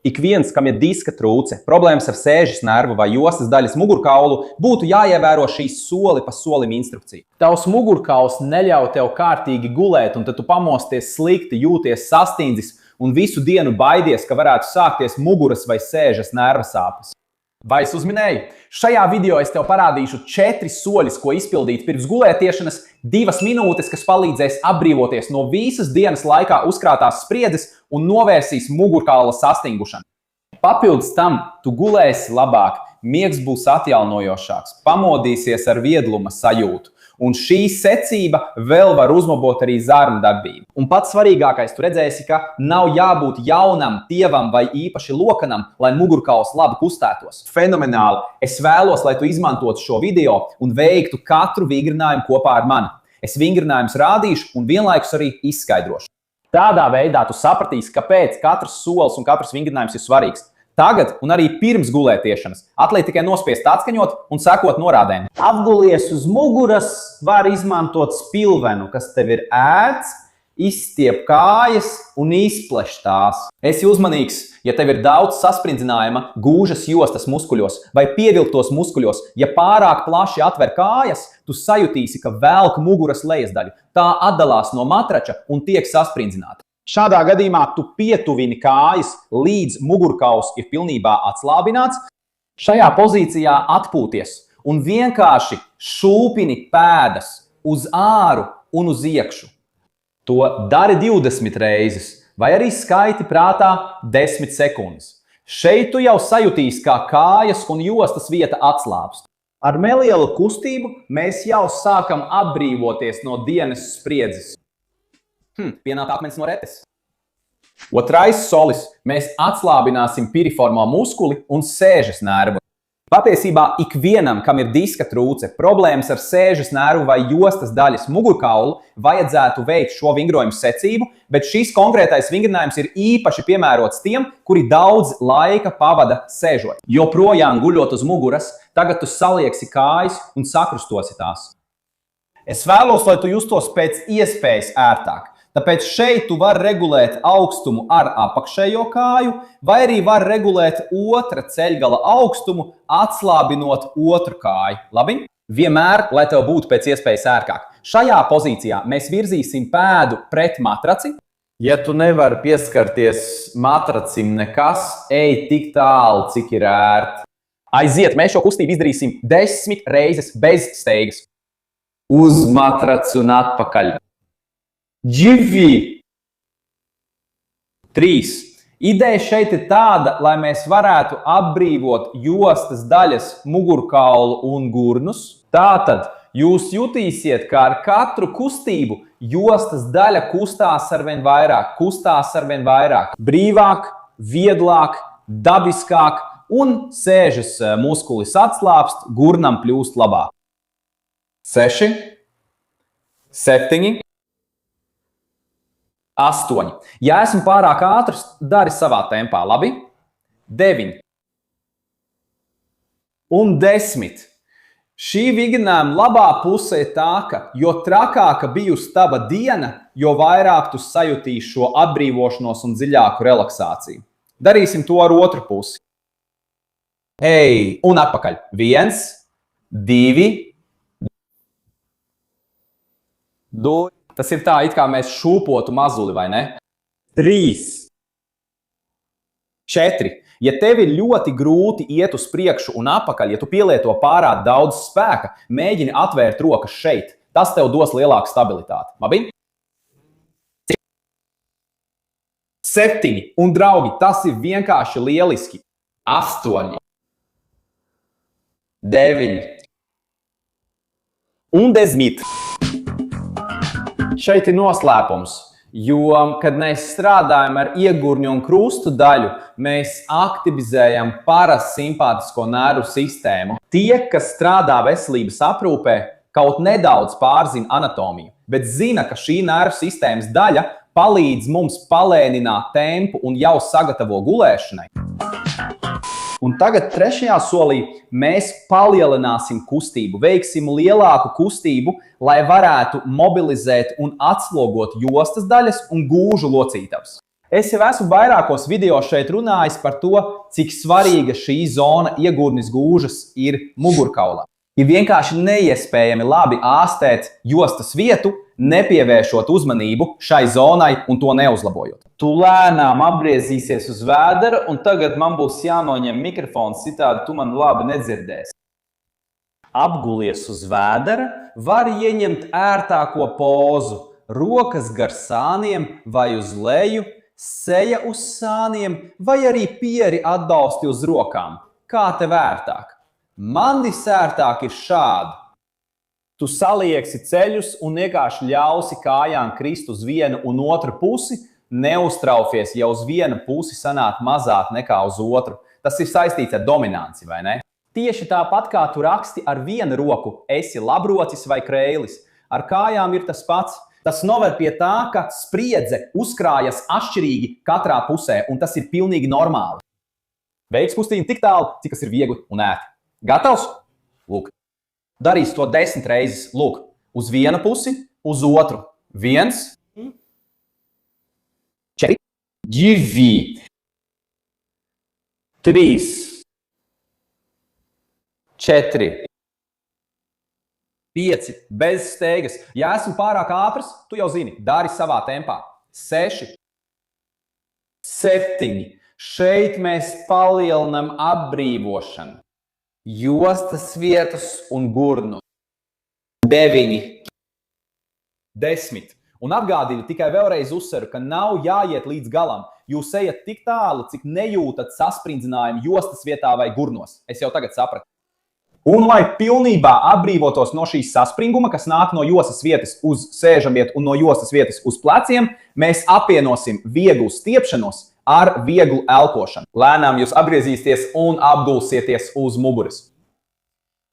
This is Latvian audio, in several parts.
Ik viens, kam ir diska trūce, problēmas ar sēžas nervu vai jostas daļas mugurkaulu, būtu jāievēro šīs soli pa solim instrukcija. Tavs mugurkauls neļauj tev kārtīgi gulēt, un tad tu pamosties slikti, jūties sastindzis un visu dienu baidies, ka varētu sākties muguras vai sēžas nerva sāpes. Vai es uzminēju? Šajā video es tev parādīšu 4 soļus, ko izpildīt pirms gulētiešanas, 2 minūtes, kas palīdzēs atbrīvoties no visas dienas laikā uzkrātās spriedzes un novērsīs mugurkaula sastingušanu. Papildus tam tu gulēsi labāk, miegs būs atjaunojošāks, pamodīsies ar viedluma sajūtu. Un šī secība vēl var uzlabot arī zarnu darbību. Un pats svarīgākais, tu redzēsi, ka nav jābūt jaunam, tievam vai īpaši lokanam, lai mugurkauls labi kustētos. Fenomenāli! Es vēlos, lai tu izmantotu šo video un veiktu katru vingrinājumu kopā ar mani. Es vingrinājumus rādīšu un vienlaikus arī izskaidrošu. Tādā veidā tu sapratīsi, kāpēc katrs solis un katrs vingrinājums ir svarīgs. Tagad un arī pirms gulētiešanas atliek tikai nospiest atskaņot un sekot norādēm. Apgulies uz muguras, var izmantot spilvenu, kas tev ir ēts, izstiep kājas un izpleš tās. Esi uzmanīgs, ja tev ir daudz sasprindzinājuma gūžas jostas muskuļos vai pievilktos muskuļos. Ja pārāk plaši atver kājas, tu sajutīsi, ka velk muguras lejasdaļu. Tā atdalās no matrača un tiek sasprindzināta. Šādā gadījumā tu pietuvini kājas, līdz mugurkauls ir pilnībā atslābināts. Šajā pozīcijā atpūties un vienkārši šūpini pēdas uz āru un uz iekšu. To dari 20 reizes vai arī skaiti prātā 10 sekundes. Šeit tu jau sajutīsi, kā kājas un jostas vieta atslābst. Ar nelielu kustību mēs jau sākam atbrīvoties no dienas spriedzes. Pienāk akmens no retes. Otrais solis. Mēs atslābināsim piriformo muskuli un sēžas nervu. Patiesībā ikvienam, kam ir diska trūce, problēmas ar sēžas nervu vai jostas daļas mugurkaulu, vajadzētu veikt šo vingrojumu secību, bet šis konkrētais vingrinājums ir īpaši piemērots tiem, kuri daudz laika pavada sēžot. Joprojām guļot uz muguras, tagad tu salieksi kājas un sakrustosi tās. Es vēlos, lai tu justos pēc iespējas ērtāk. Tāpēc šeit tu vari regulēt augstumu ar apakšējo kāju, vai arī vari regulēt otra ceļgala augstumu, atslābinot otru kāju. Labi? Vienmēr, lai tev būtu pēc iespējas ērtāk. Šajā pozīcijā mēs virzīsim pēdu pret matraci. Ja tu nevari pieskarties matracim nekas, ej tik tālu, cik ir ērti. Aiziet, mēs šo kustību izdarīsim 10 reizes bez steigas. Uz matraci un atpakaļ. 2. 3. Ideja šeit ir tāda, lai mēs varētu atbrīvot jostas daļas mugurkaulu un gurnus. Tātad jūs jutīsiet, ka ar katru kustību jostas daļa kustās arvien vairāk. Brīvāk, vieglāk, dabiskāk un sēžas muskulis atslābst, gurnam kļūst labāk. 6. 7. 8. Ja esmu pārāk ātrs, dari savā tempā, labi? 9. Un 10. Šī vingrinājuma labā puse ir tā, ka jo trakāka bijusi tava diena, jo vairāk tu sajutīsi šo atbrīvošanos un dziļāku relaksāciju. Darīsim to ar otru pusi. Ej, un atpakaļ. 1, 2, 2. Tas ir tā, it kā mēs šūpotu mazuli, vai ne? 3. 4. Ja tev ir ļoti grūti iet uz priekšu un atpakaļ, ja tu pielieto pārāk daudz spēka, mēģini atvērt rokas šeit. Tas tev dos lielāku stabilitāti. Labi? 7. Un, draugi, tas ir vienkārši lieliski. 8. 9. Un 10. Šeit ir noslēpums, jo, kad mēs strādājam ar iegurņu un krustu daļu, mēs aktivizējam parasimpātisko nervu sistēmu. Tie, kas strādā veselības aprūpē, kaut nedaudz pārzina anatomiju, bet zina, ka šī nervu sistēmas daļa palīdz mums palēnināt tempu un jau sagatavo gulēšanai. Un tagad trešajā solī mēs palielināsim kustību, veiksim lielāku kustību, lai varētu mobilizēt un atslogot jostas daļas un gūžu locītavas. Es jau esmu vairākos video šeit runājis par to, cik svarīga šī zona iegurnis gūžas ir mugurkaulā. Ir vienkārši neiespējami labi ārstēt jostas vietu, nepievēršot uzmanību šai zonai un to neuzlabojot. Tu lēnām apgriezīsies uz vēdera, un tagad man būs jānoņem mikrofons, citādi tu mani labi nedzirdēsi. Apgulies uz vēdera, var ieņemt ērtāko pozu, rokas gar sāniem vai uz leju, seja uz sāniem vai arī pieri atbalsti uz rokām. Kā tev ērtāk? Man visērtāk ir šādi. Tu salieksi ceļus un vienkārši ļausi kājām krist uz vienu un otru pusi, neuztraucies, ja uz vienu pusi sanāk mazāk nekā uz otru. Tas ir saistīts ar dominanci, vai ne? Tieši tāpat kā tu raksti ar vienu roku, esi labrocis vai kreilis. Ar kājām ir tas pats. Tas noved pie tā, ka spriedze uzkrājas atšķirīgi katrā pusē, un tas ir pilnīgi normāli. Veiks kustību tik tālu, cik tas ir viegli un ērti. Gatavs? Lūk. Darīs to 10 reizes. Lūk, uz vienu pusi, uz otru. 1, 4, 2, 3, 4, 5, bez steigas. Ja esmu pārāk ātrs, tu jau zini, dari savā tempā. 6, 7. Šeit mēs palielinam atbrīvošanu. Jostas vietas un gurnu. 9, 10. Un atgādinu, tikai vēlreiz uzsveru, ka nav jāiet līdz galam. Jūs ejat tik tālu, cik nejūtat sasprindzinājumu jostas vietā vai gurnos. Es jau tagad sapratu. Un, lai pilnībā atbrīvotos no šīs saspringuma, kas nāk no jostas vietas uz sēžamvietu un no jostas vietas uz pleciem, mēs apvienosim vieglu stiepšanos ar vieglu elpošanu. Lēnām jūs atgriezīsieties un apgulsieties uz muguras.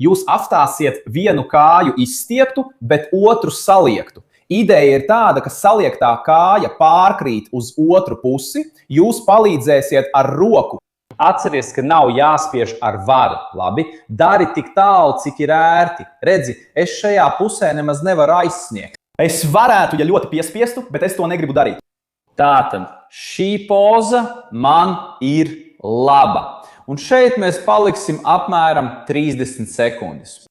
Jūs apstāsiet vienu kāju izstieptu, bet otru saliektu. Ideja ir tāda, ka saliektā kāja pārkrīt uz otru pusi, jūs palīdzēsiet ar roku. Atceries, ka nav jāspiež ar varu, labi? Dari tik tālu, cik ir ērti. Redzi, es šajā pusē nemaz nevaru aizsniegt. Es varētu, ja ļoti piespiestu, bet es to negribu darīt. Tātad, šī poza man ir laba. Un šeit mēs paliksim apmēram 30 sekundes.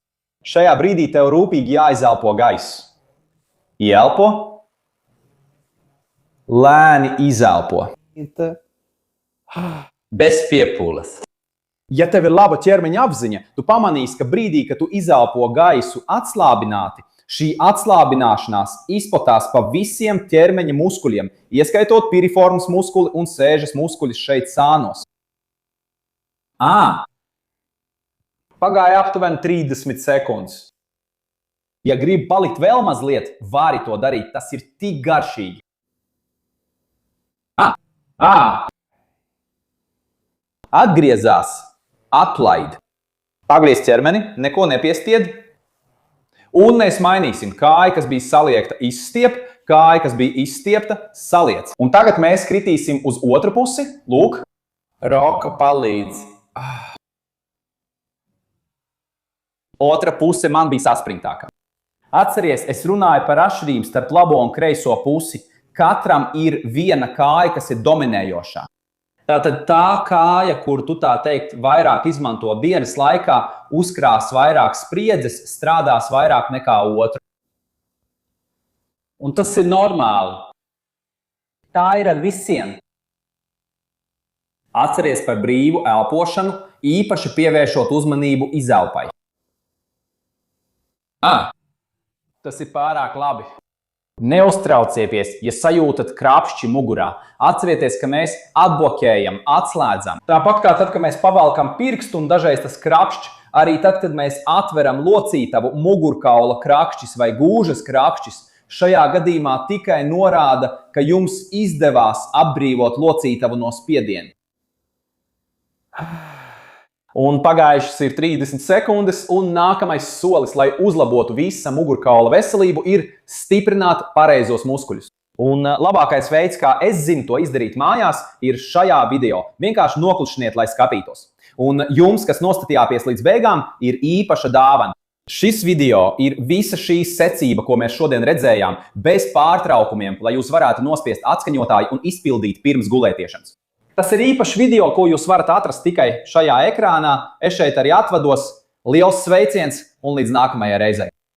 Šajā brīdī tev rūpīgi jāizelpo gaiss. Ielpo. Lēni izelpo. Bez piepūles. Ja tev ir laba ķermeņa apziņa, tu pamanīsi, ka brīdī, kad tu izelpo gaisu atslābināti, šī atslābināšanās izplatās pa visiem ķermeņa muskuļiem, ieskaitot piriformas muskuli un sēžas muskuļus šeit sānos. Pagāja aptuveni 30 sekundes. Ja gribi palikt vēl mazliet, vari to darīt. Tas ir tik garšīgi. Atgriezās, atlaid. Pagriez ķermeni, neko nepiestied. Un mēs mainīsim kāju, kas bija saliekta izstiep, kāju, kas bija izstiepta, saliec. Un tagad mēs kritīsim uz otru pusi. Lūk. Roka palīdz. Otra puse man bija saspringtākā. Atceries, es runāju par atšķirību starp labo un kreiso pusi. Katram ir viena kāja, kas ir dominējošā. Tātad tā kāja, kur tu tā teikt vairāk izmanto dienas laikā, uzkrās vairāk spriedzes, strādās vairāk nekā otra. Un tas ir normāli. Tā ir ar visiem. Atceries par brīvu elpošanu, īpaši pievēršot uzmanību izelpai. Tas ir pārāk labi. Neuztraucieties, ja sajūtat krapšķi mugurā. Atcerieties, ka mēs atbloķējam, atslēdzam. Tāpat kā tad, kad mēs pavalkam pirkstu un dažreiz tas krapšķi, arī tad, kad mēs atveram locītavu, mugurkaula krakšķis vai gūžas krakšķis, šajā gadījumā tikai norāda, ka jums izdevās apbrīvot locītavu no spiediena. Un pagājušas ir 30 sekundes, un nākamais solis, lai uzlabotu visa mugurkaula veselību, ir stiprināt pareizos muskuļus. Un labākais veids, kā es zinu to izdarīt mājās, ir šajā video. Vienkārši noklušaniet, lai skatītos. Un jums, kas nostatījāties līdz beigām, ir īpaša dāvana. Šis video ir visa šī secība, ko mēs šodien redzējām, bez pārtraukumiem, lai jūs varētu nospiest atskaņotāju un izpildīt pirms gulētiešanas. Tas ir īpašs video, ko jūs varat atrast tikai šajā ekrānā. Es šeit arī atvados. Liels sveiciens un līdz nākamajai reizei!